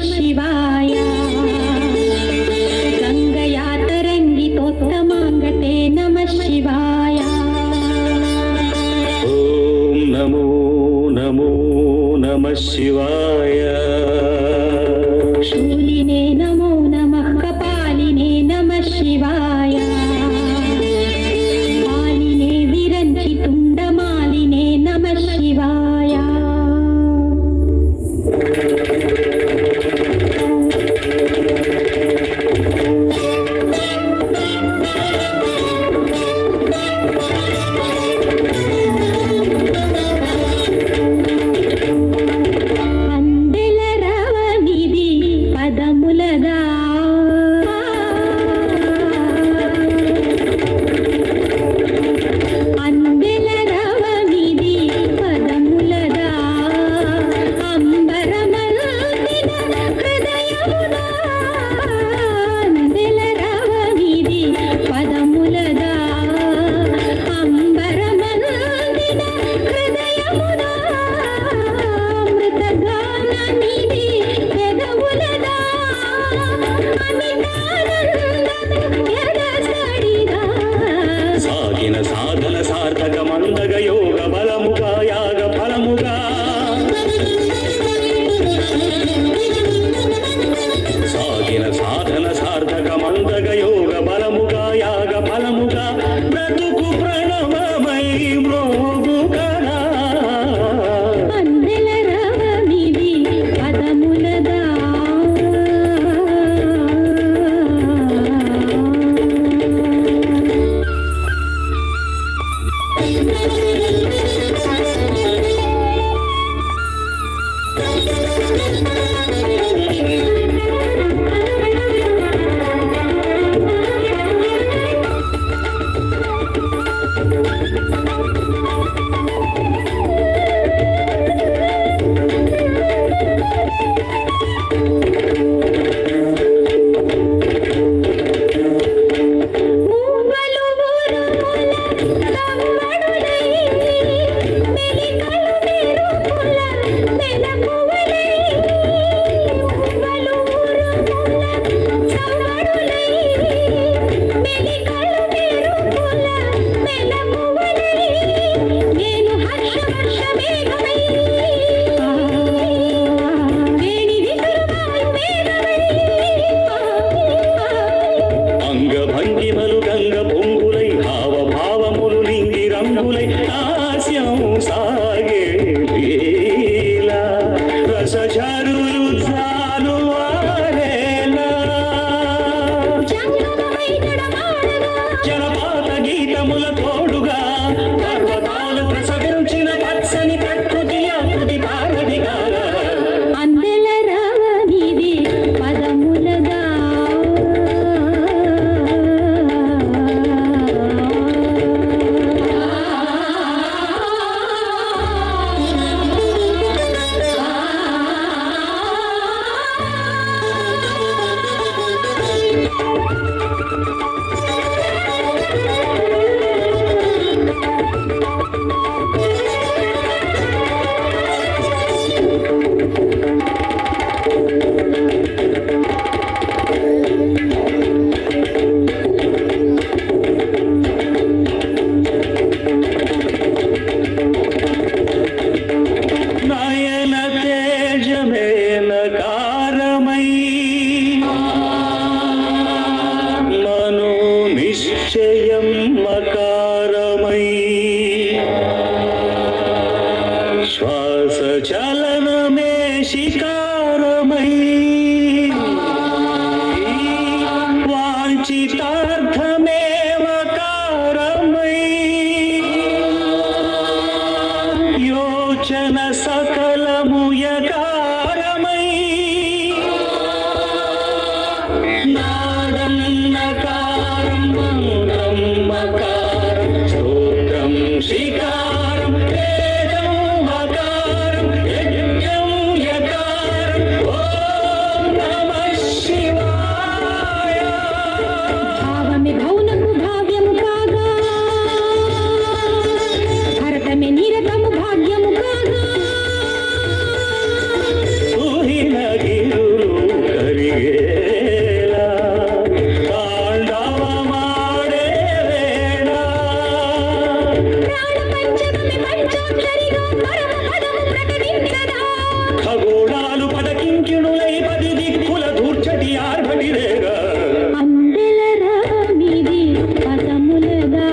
शिवाय गंगया तरंगितोत्तमांगते नमः शिवाय ओम नमो नमो नमः शिवाय शूलिने नमो नमः कपालिने नमः शिवाय मालिने विरंचि तुंडमालिने नमः शिवाय సాధన సార్థక మందగ యోగ బలముగా యాగ ఫలముగా సాగిన సాధన సార్థక మందగ యోగ బలముగా యాగ ఫలముగా బ్రతుకు ప్రణవమై మ్రోగుగనా అందెల రవమిది పదములదా అంగభంగిమలు గంగ పొంగులై హావభావములు నింగి రంగులై హాస్యం సాగే లీలా రసఝరులు జాలువారేలా జలపాత గీతముల తోడుగా పర్వతాలు ప్రసవించిన పచ్చని ప్రకృతి అకృతి పారదిగాల అందెల రవమిది పదములదా నయన తేజమేనకారమై మనో నిశ్చయం మకారమై శ్వాస చలనమే శికారమై వాంఛితార్థమేవ కారమై యోచన సకలముయకారమై నాదం నకారం మంత్రం మకారం స్తోత్రం శ్రీకారం వేదం మకారం యజ్ఞం యకారం ఓం జరిగేలా తాండవమాడే వేళ ప్రాణపంచమి పంచోత్తరిగా పరమ పదము ప్రకటించదా ఖగోళాలు పదకింకిణులై పది దిక్కుల దూర్చటి ఆర్భటిరేగా అందెల రామిది పదములదా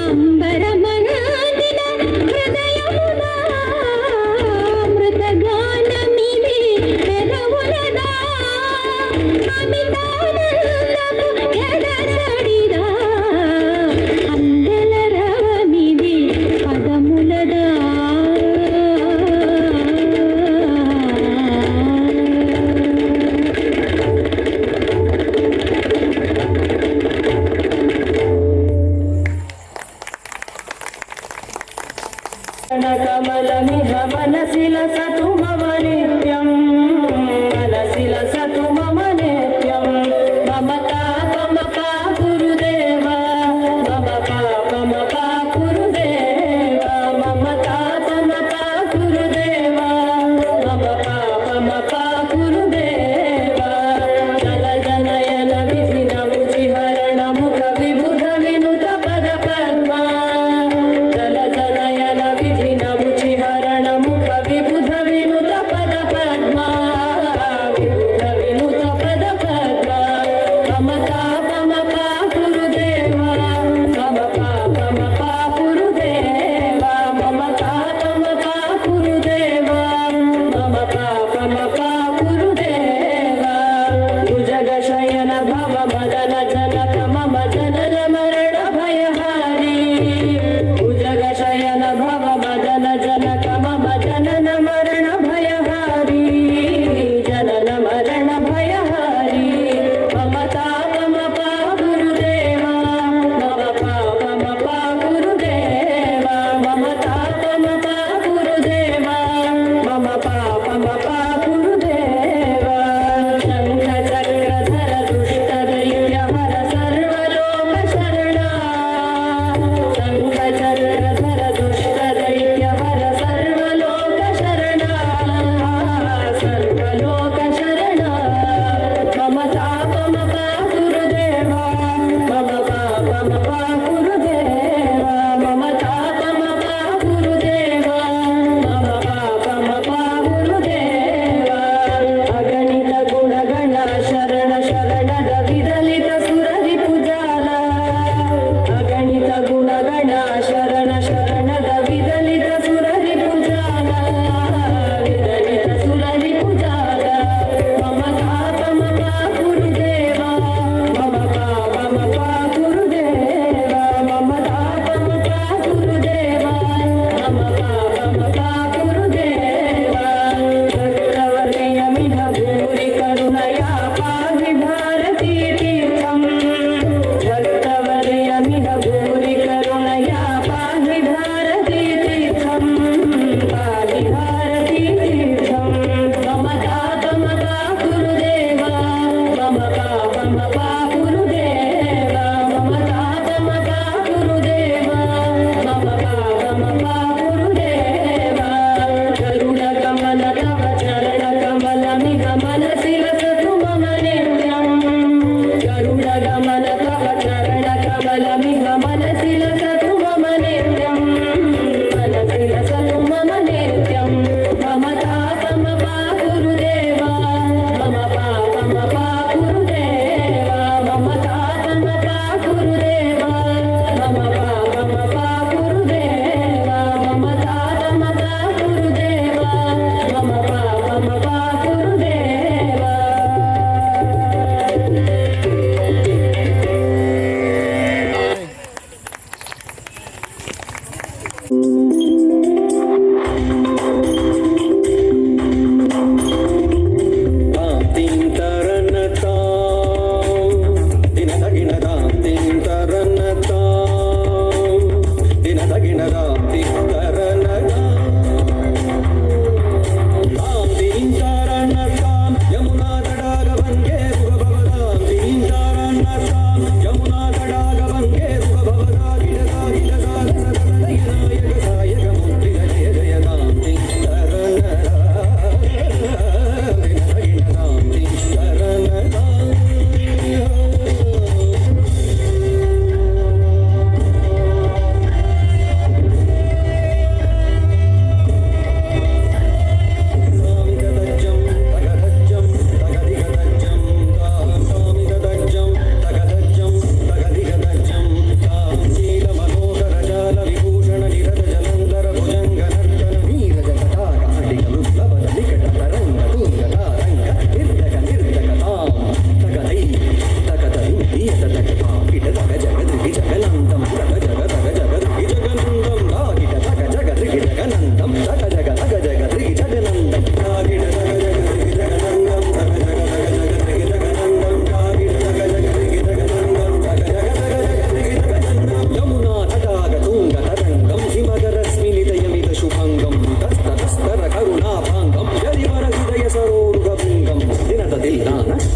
అంబరమనాదిన హృదయముదా మృతగానమిది పెదవులదా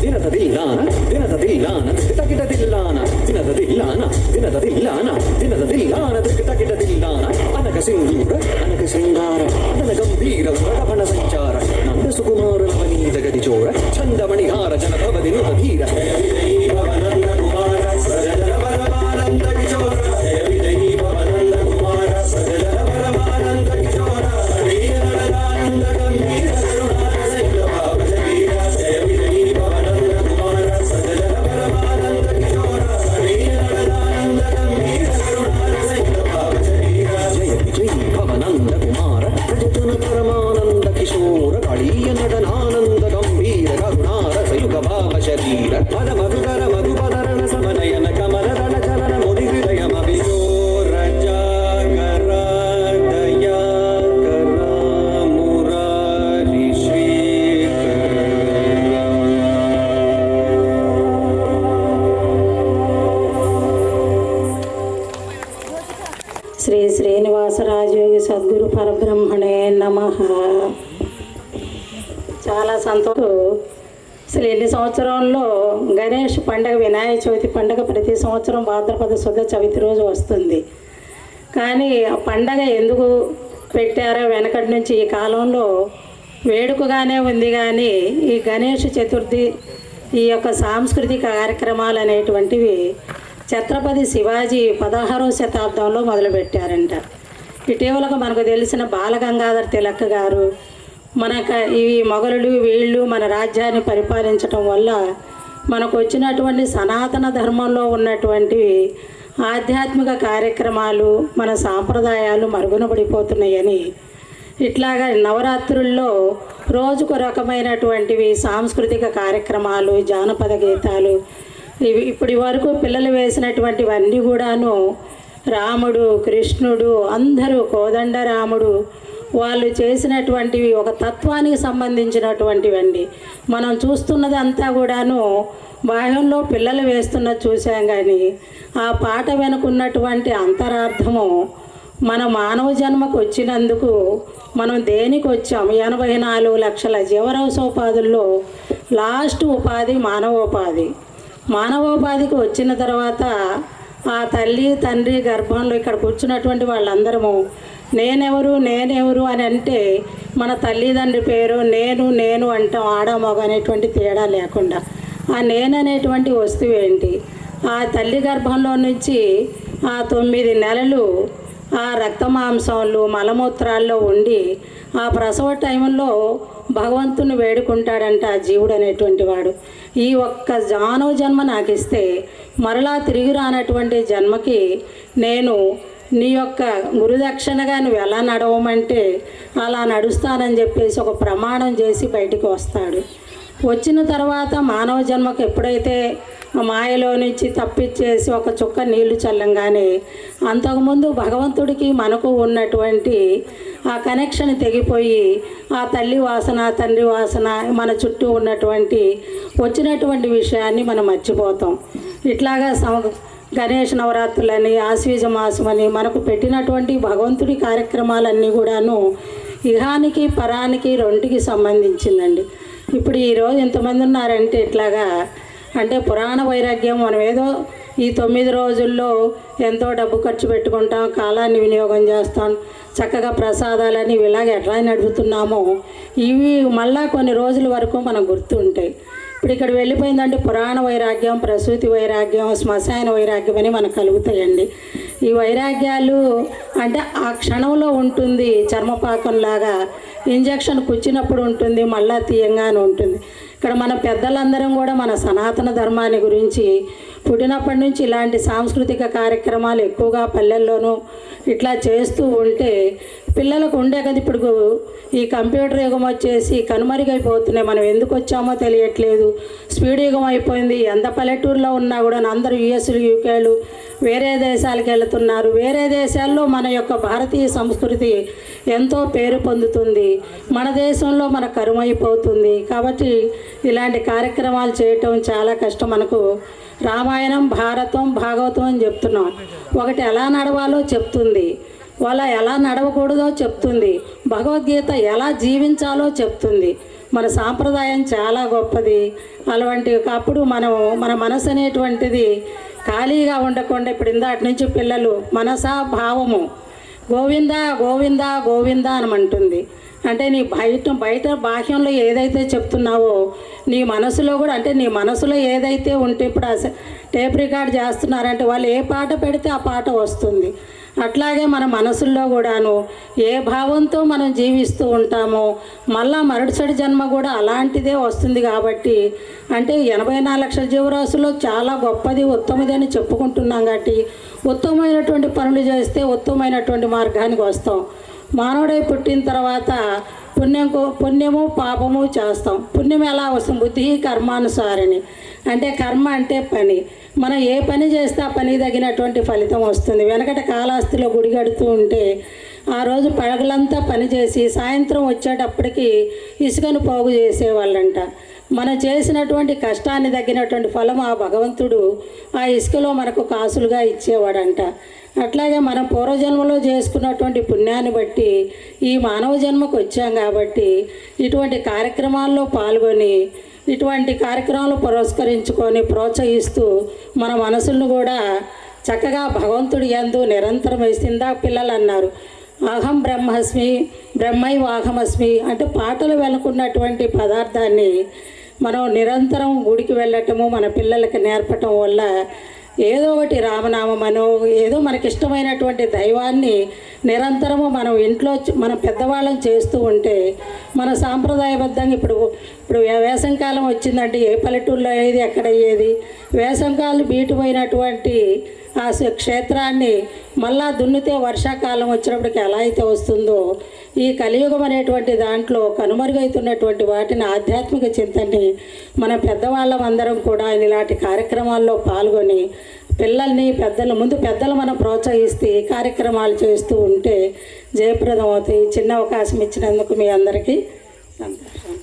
ದಿನದದಿಲ್ಲಾನ ದಿನದದಿಲ್ಲಾನ ಕಿಟಕಿಟದಿಲ್ಲಾನ ದಿನದದಿಲ್ಲಾನ ದಿನದದಿಲ್ಲಾನ ದಿನದದಿಲ್ಲಾನ ಕಿಟಕಿಟದಿಲ್ಲಾನ ಅನಕ ಸಿಂಧೂರ ಅನಕ ಶೃಂಗಾರ ಅದನ ಗಂಭೀರ ಪ್ರಕಟಣ ಸಂಚಾರ ನಂದ ಸುಕುಮಾರ ನವನೀತ ಗತಿ ಚೋರ ಛಂದಮಣಿಹಾರ ಜನಪದಿ ನುತ ಧೀರ శ్రీ శ్రీనివాసరాజయోగి సద్గురు పరబ్రహ్మణే నమః. చాలా సంతోషం. అసలు ఎన్ని సంవత్సరంలో గణేష్ పండగ, వినాయక చవితి పండగ ప్రతి సంవత్సరం భాద్రపద శుద్ధ చవితి రోజు వస్తుంది. కానీ ఆ పండగ ఎందుకు పెట్టారో వెనకటి నుంచి ఈ కాలంలో వేడుకగానే ఉంది. కానీ ఈ గణేష్ చతుర్థి, ఈ యొక్క సాంస్కృతిక కార్యక్రమాలు అనేటువంటివి ఛత్రపతి శివాజీ 16వ శతాబ్దంలో మొదలుపెట్టారంట. ఇటీవలకు మనకు తెలిసిన బాలగంగాధర్ తిలక్ గారు ఈ మొఘలులు వీళ్ళు మన రాజ్యాన్ని పరిపాలించటం వల్ల మనకు వచ్చినటువంటి సనాతన ధర్మంలో ఉన్నటువంటి ఆధ్యాత్మిక కార్యక్రమాలు, మన సాంప్రదాయాలు మరుగున పడిపోతున్నాయని ఇట్లాగా నవరాత్రుల్లో రోజుకు రకమైనటువంటివి సాంస్కృతిక కార్యక్రమాలు, జానపద గీతాలు, ఇవి ఇప్పటి వరకు పిల్లలు వేసినటువంటివన్నీ కూడాను రాముడు, కృష్ణుడు, అందరూ కోదండరాముడు వాళ్ళు చేసినటువంటివి ఒక తత్వానికి సంబంధించినటువంటివండి. మనం చూస్తున్నది అంతా కూడాను బాహ్యంలో పిల్లలు వేస్తున్నది చూసాం. కానీ ఆ పాట వెనుకున్నటువంటి అంతరార్థము మన మానవ జన్మకు వచ్చినందుకు మనం దేనికి వచ్చాం? 84 లక్షల జీవరసోపాధుల్లో లాస్ట్ ఉపాధి మానవోపాధి. మానవోపాధికి వచ్చిన తర్వాత ఆ తల్లి తండ్రి గర్భంలో ఇక్కడ కూర్చున్నటువంటి వాళ్ళందరము నేనెవరు అని అంటే మన తల్లిదండ్రి పేరు నేను అంటాం, ఆడమొగ అనేటువంటి తేడా లేకుండా. ఆ నేననేటువంటి వస్తువు ఏంటి? ఆ తల్లి గర్భంలో నుంచి ఆ 9 నెలలు ఆ రక్త మాంసంలో మలమూత్రాల్లో ఉండి ఆ ప్రసవ టైంలో భగవంతుని వేడుకుంటాడంట ఆ జీవుడు అనేటువంటి వాడు. ఈ ఒక్క మానవ జన్మ నాకు ఇస్తే మరలా తిరిగి రానటువంటి జన్మకి నేను నీ యొక్క గురుదక్షిణగా నువ్వు ఎలా నడవమంటే అలా నడుస్తానని చెప్పేసి ఒక ప్రమాణం చేసి బయటికి వస్తాడు. వచ్చిన తర్వాత మానవ జన్మకు ఎప్పుడైతే మాయలో నుంచి తప్పిచ్చేసి ఒక చుక్క నీళ్లు చల్లంగానే అంతకుముందు భగవంతుడికి మనకు ఉన్నటువంటి ఆ కనెక్షన్ తెగిపోయి ఆ తల్లి వాసన తండ్రి వాసన మన చుట్టూ ఉన్నటువంటి వచ్చినటువంటి విషయాన్ని మనం మర్చిపోతాం. ఇట్లాగా గణేష్ నవరాత్రులని, ఆశ్వీజ మాసమని మనకు పెట్టినటువంటి భగవంతుడి కార్యక్రమాలన్నీ కూడాను ఇహానికి పరానికి రెండుకి సంబంధించిందండి. ఇప్పుడు ఈరోజు ఎంతమంది ఉన్నారంటే ఇట్లాగా అంటే పురాణ వైరాగ్యం. మనం ఏదో ఈ 9 రోజుల్లో ఎంతో డబ్బు ఖర్చు పెట్టుకుంటాం, కాలాన్ని వినియోగం చేస్తాం, చక్కగా ప్రసాదాలని ఇలాగ ఎట్లా నడుపుతున్నామో ఇవి మళ్ళా కొన్ని రోజుల వరకు మనకు గుర్తుంటాయి. ఇప్పుడు ఇక్కడ వెళ్ళిపోయిందంటే పురాణ వైరాగ్యం, ప్రసూతి వైరాగ్యం, శ్మశాన వైరాగ్యం అని మనకు కలుగుతాయండి. ఈ వైరాగ్యాలు అంటే ఆ క్షణంలో ఉంటుంది, చర్మపాకంలాగా ఇంజక్షన్ కుచ్చినప్పుడు ఉంటుంది, మళ్ళా తీయంగానే ఉంటుంది. ఇక్కడ మన పెద్దలందరం కూడా మన సనాతన ధర్మాన్ని గురించి పుట్టినప్పటి నుంచి ఇలాంటి సాంస్కృతిక కార్యక్రమాలు ఎక్కువగా పల్లెల్లోనూ ఇట్లా చేస్తూ ఉంటే పిల్లలకు ఉండే కదా. ఇప్పుడు ఈ కంప్యూటర్ యుగం వచ్చేసి కనుమరుగైపోతున్నాయి. మనం ఎందుకు వచ్చామో తెలియట్లేదు. స్పీడ్ యుగం అయిపోయింది. ఎంత పల్లెటూరులో ఉన్నా కూడా అందరూ యుఎస్లు, యూకేలు, వేరే దేశాలకు వెళుతున్నారు. వేరే దేశాల్లో మన యొక్క భారతీయ సంస్కృతి ఎంతో పేరు పొందుతుంది, మన దేశంలో మన కరుమైపోతుంది. కాబట్టి ఇలాంటి కార్యక్రమాలు చేయటం చాలా కష్టం. మనకు రామాయణం, భారతం, భాగవతం అని చెప్తున్నాం. ఒకటి ఎలా నడవాలో చెప్తుంది, వాళ్ళ ఎలా నడవకూడదో చెప్తుంది, భగవద్గీత ఎలా జీవించాలో చెప్తుంది. మన సాంప్రదాయం చాలా గొప్పది. అలాంటి అప్పుడు మన మనసు అనేటువంటిది ఖాళీగా ఉండకుండా ఇప్పుడు ఇందాటి నుంచి పిల్లలు మనసా భావము గోవింద గోవింద గోవింద అనమంటుంది. అంటే నీ బయట బాహ్యంలో ఏదైతే చెప్తున్నావో నీ మనసులో కూడా, అంటే నీ మనసులో ఏదైతే ఉంటే ఇప్పుడు టేప్ రికార్డ్ చేస్తున్నారంటే వాళ్ళు ఏ పాట పెడితే ఆ పాట వస్తుంది. అట్లాగే మన మనసుల్లో కూడాను ఏ భావంతో మనం జీవిస్తూ ఉంటామో మళ్ళా మరుసటి జన్మ కూడా అలాంటిదే వస్తుంది. కాబట్టి అంటే 84 లక్షల జీవరాశుల్లో చాలా గొప్పది ఉత్తమది అని చెప్పుకుంటున్నాం. కాబట్టి ఉత్తమమైనటువంటి పనులు చేస్తే ఉత్తమమైనటువంటి మార్గానికి వస్తాం. మానవుడై పుట్టిన తర్వాత పుణ్యము పాపము చేస్తాం. పుణ్యం ఎలా వస్తుంది? బుద్ధి కర్మానుసారిని, అంటే కర్మ అంటే పని. మనం ఏ పని చేస్తే ఆ పనికి తగినటువంటి ఫలితం వస్తుంది. వెనకట కాళహస్తిలో గుడి కడుతూ ఉంటే ఆ రోజు పగలంతా పనిచేసి సాయంత్రం వచ్చేటప్పటికి ఇసుకను పోగు చేసేవాళ్ళంట. మనం చేసినటువంటి కష్టాన్ని తగ్గినటువంటి ఫలం ఆ భగవంతుడు ఆ ఇసుకలో మనకు కాసులుగా ఇచ్చేవాడంట. అట్లాగే మనం పూర్వజన్మలో చేసుకున్నటువంటి పుణ్యాన్ని బట్టి ఈ మానవ జన్మకు వచ్చాం. కాబట్టి ఇటువంటి కార్యక్రమాల్లో పాల్గొని ఇటువంటి కార్యక్రమాలు పురస్కరించుకొని ప్రోత్సహిస్తూ మన మనసులను కూడా చక్కగా భగవంతుడి యందు నిరంతరం వేసిందా పిల్లలు అన్నారు. అహం బ్రహ్మస్మి బ్రహ్మైవాహమస్మి అంటే పాటలు వెనుకున్నటువంటి పదార్థాన్ని మనం నిరంతరం గుడికి వెళ్ళటము మన పిల్లలకి నేర్పటం వల్ల ఏదో ఒకటి రామనామమనో ఏదో మనకిష్టమైనటువంటి దైవాన్ని నిరంతరము మనం ఇంట్లో మన పెద్దవాళ్ళని చేస్తూ ఉంటే మన సాంప్రదాయబద్ధంగా ఇప్పుడు వేసంకాలం వచ్చిందంటే ఏ పల్లెటూరులో ఏది ఎక్కడ అయ్యేది? వేసంకాలం బీటుపోయినటువంటి ఆ క్షేత్రాన్ని మళ్ళా దున్నితే వర్షాకాలం వచ్చినప్పటికి ఎలా అయితే వస్తుందో ఈ కలియుగం అనేటువంటి దాంట్లో కనుమరుగైతున్నటువంటి వాటిని ఆధ్యాత్మిక చింతనని మన పెద్దవాళ్ళం అందరం కూడా ఇలాంటి కార్యక్రమాల్లో పాల్గొని పిల్లల్ని పెద్దలు మనం ప్రోత్సహిస్తే కార్యక్రమాలు చేస్తూ ఉంటే జయప్రదం అవుతాయి. చిన్న అవకాశం ఇచ్చినందుకు మీ అందరికీ సంతోషం.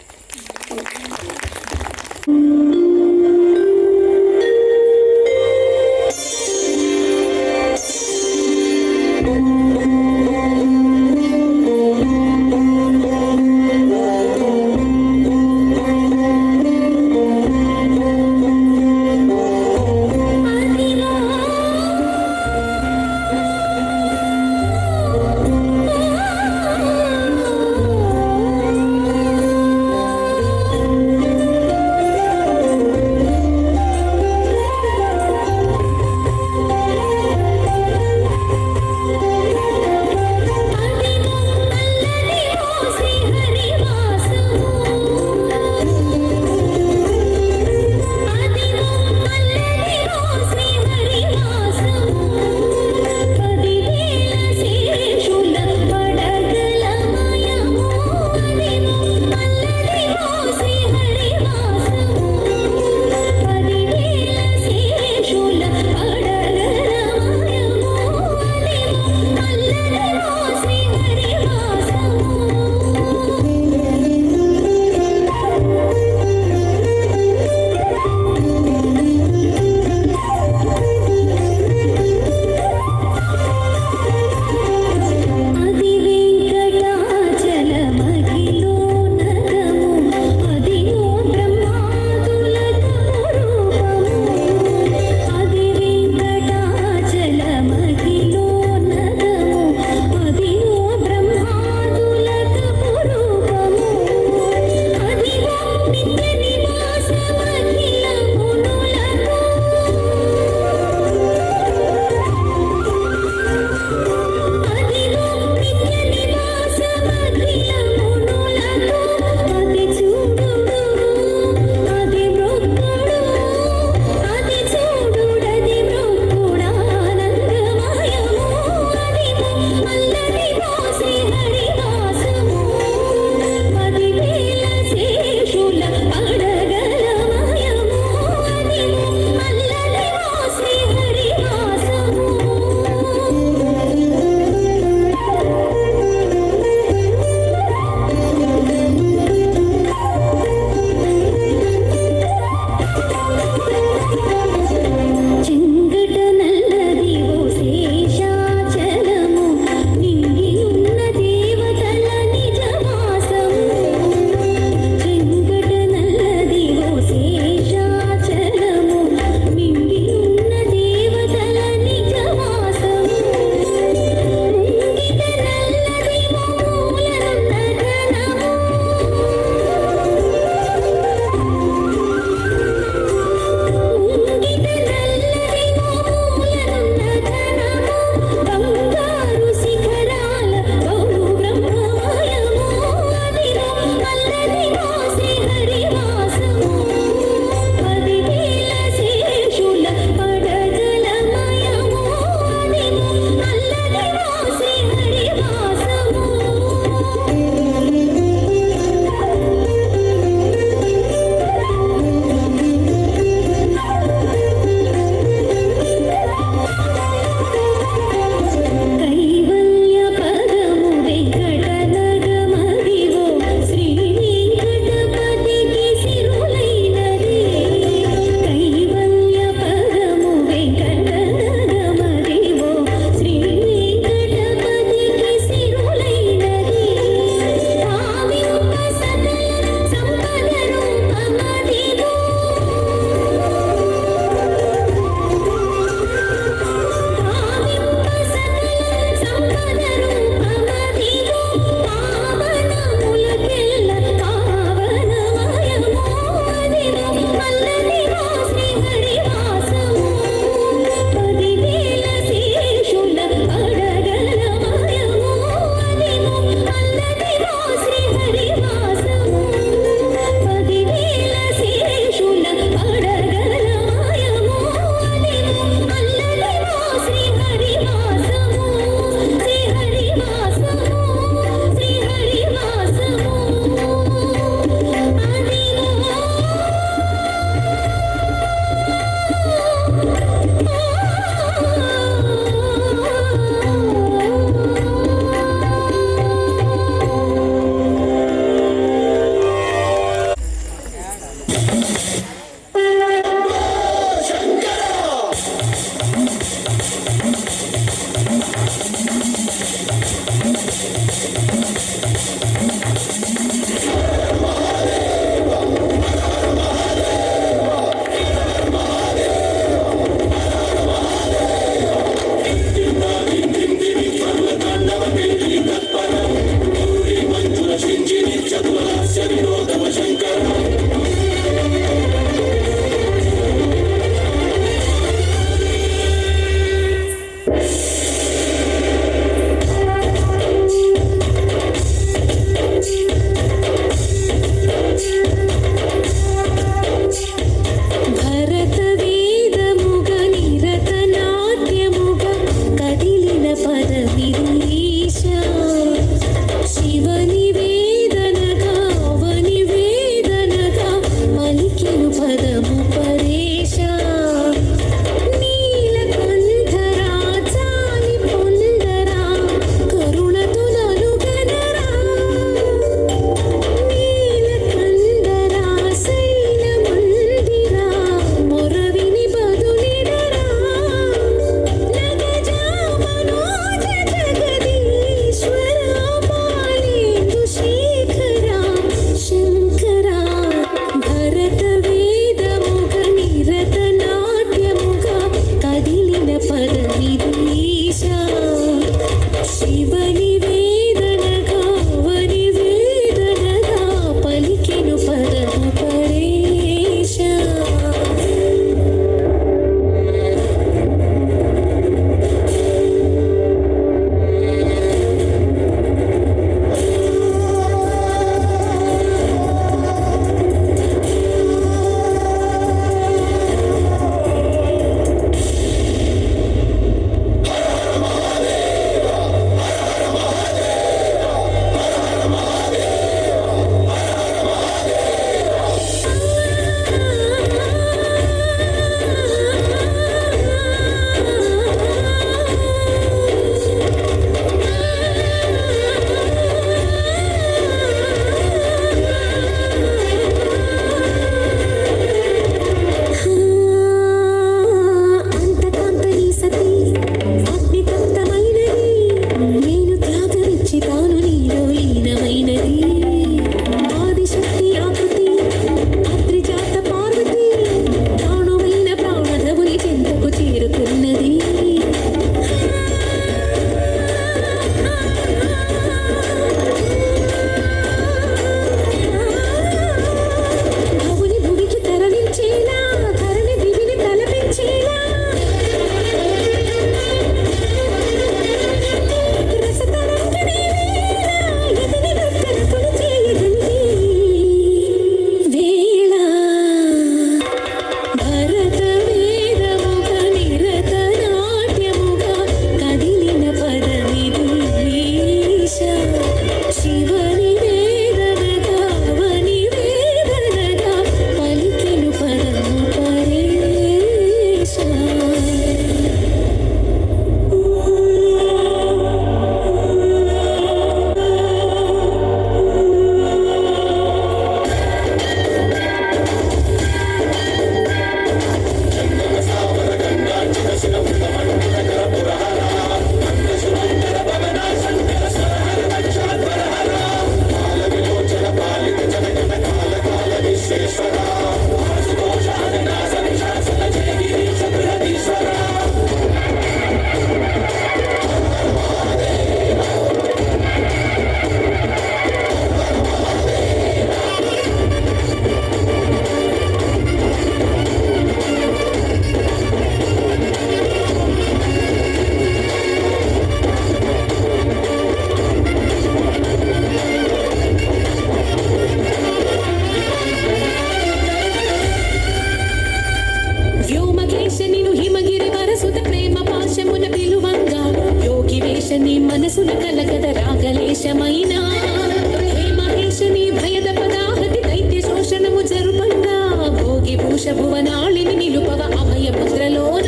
దశభువనాళిని నిలుపగ అభయముద్రలోన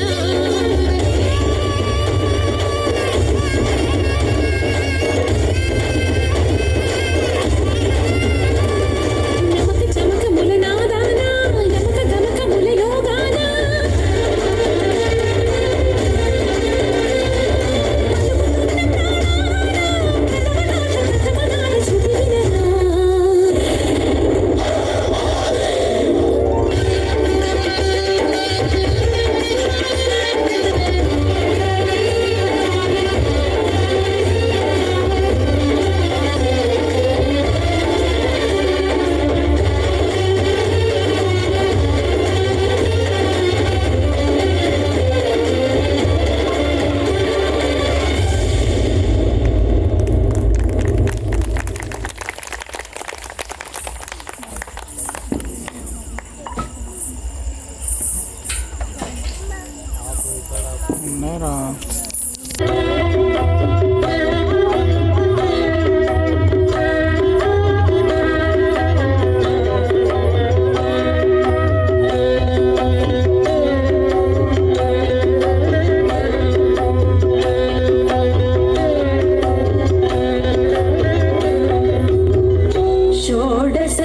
నమక చమకముల నాదాన యమక గమకముల యోగాన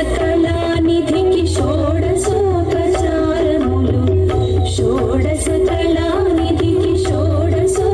షోడశకళానిధికి షోడశోపచారములు షోడశకళానిధికి షోడశోపచారములు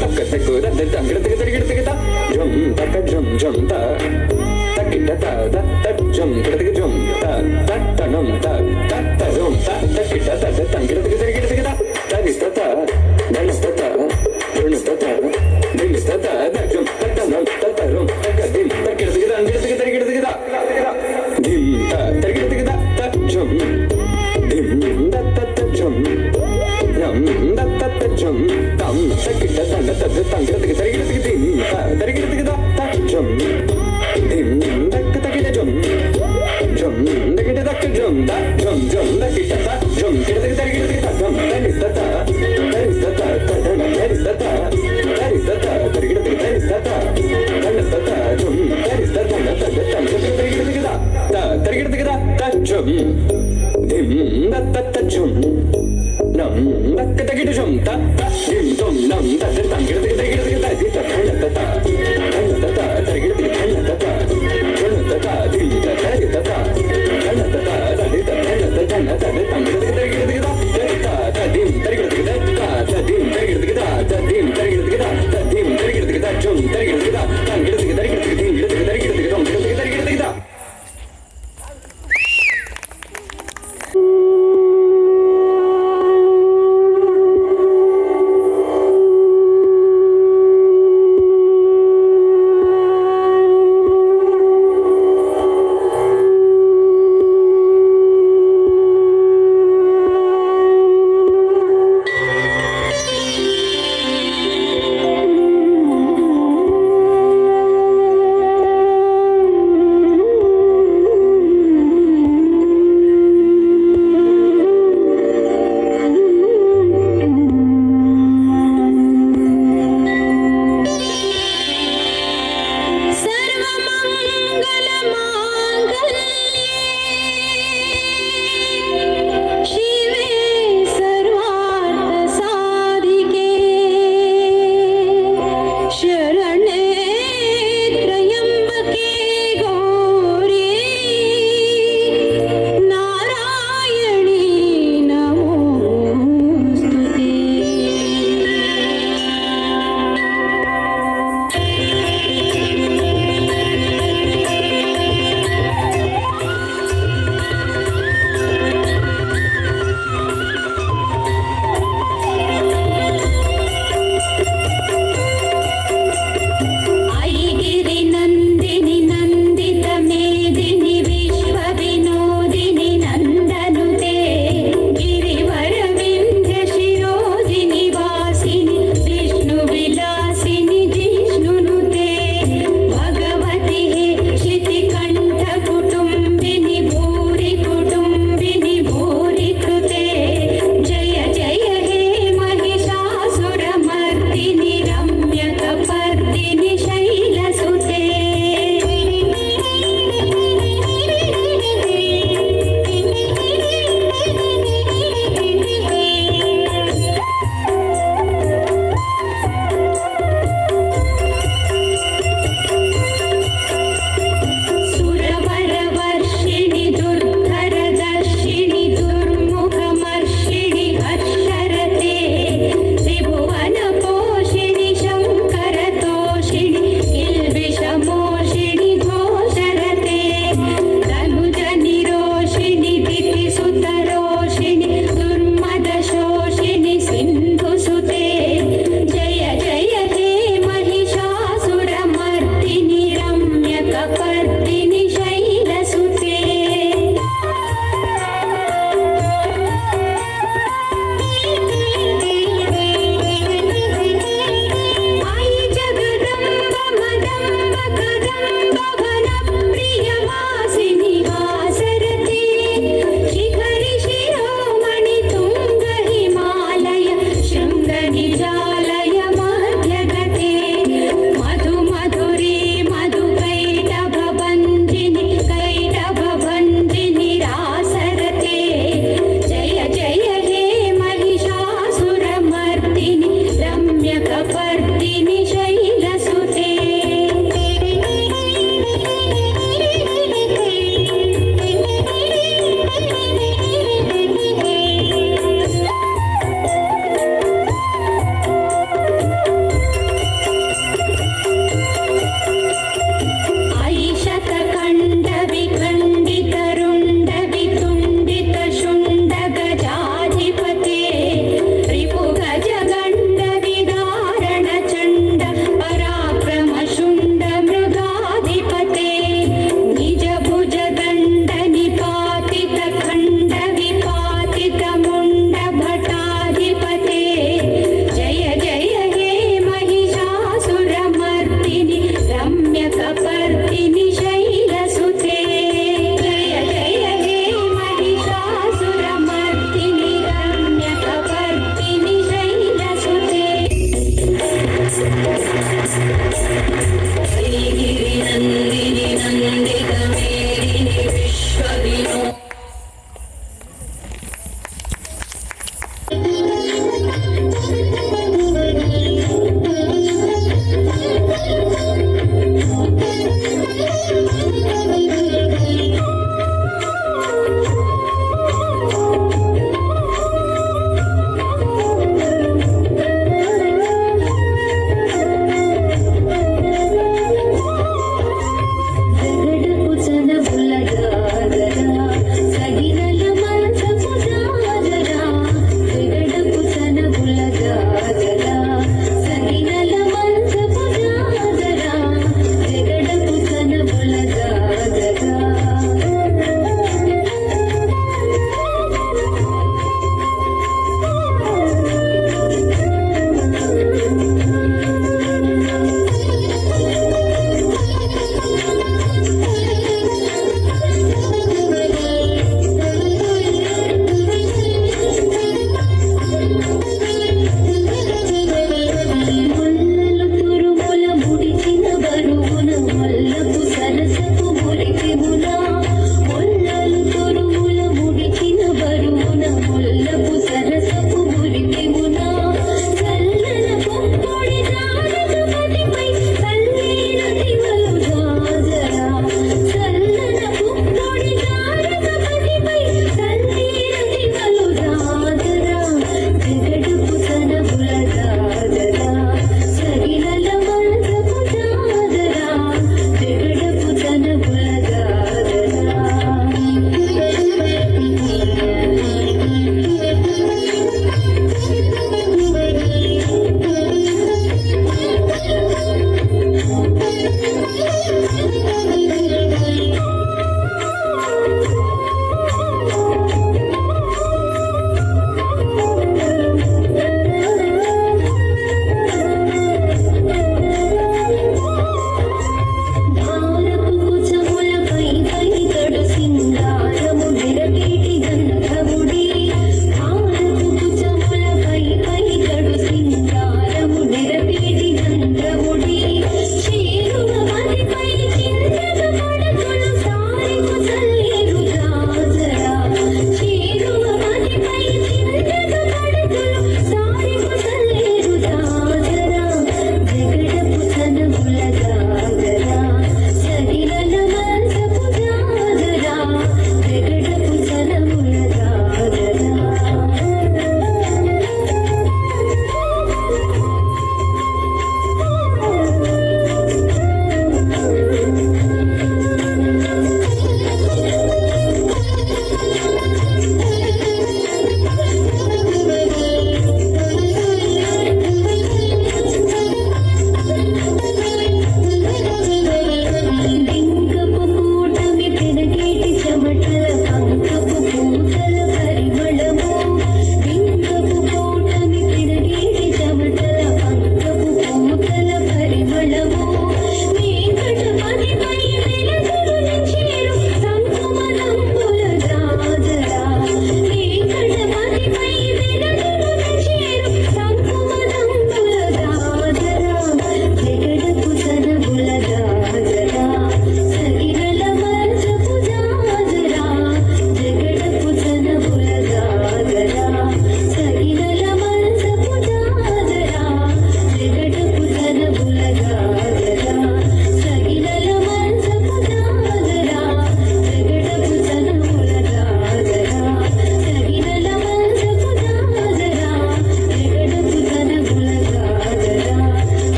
తక్క తక్కు దద్ద తంగిడతకి తరిగిడతకి తా జం తక్క జం జం తా తక్కిట తా త జం కిడతకి జం తా తట్టనం తా తట్టరం తా తక్కిట దద్ద తంగిడతకి తరిగిడతకి తా తగిస్త తా దళస్త తా రుణస్త తా దిలిస్త తా దజం తట్టనం తట్టరం తక్క దిం తక్కిడతకి తంగిడతకి తరిగిడతకి తా దిం తా తరిగిడతకి తా తజం దిం దత్త జం నం దత్త జం తం తక్కిట తండ తద్ద తంగిడతకి తరిగిడతకి దిం తా తరిగిడతకి తా తజం దిం దక్క తకిట జం జం దకిట దక్క జం తా జం జం దకిట తా జం కిడతకి తరిగిడతకి తా జం తరిస్త తా తరిస్త తా తదన తరిస్త తా తరిస్త తా తరిగిడతకి తరిస్త తా తరిస్త తా జం తరిస్త తండ తద్ద తంగిడతకి తరిగిడతకి తా తరిగిడతకి తా తజం దిం దత్త జం నం దక్క తకిట జం తా దిం తం నం తద్ద తంగిడతకి తరిగిడతకి తా దిత తండ తా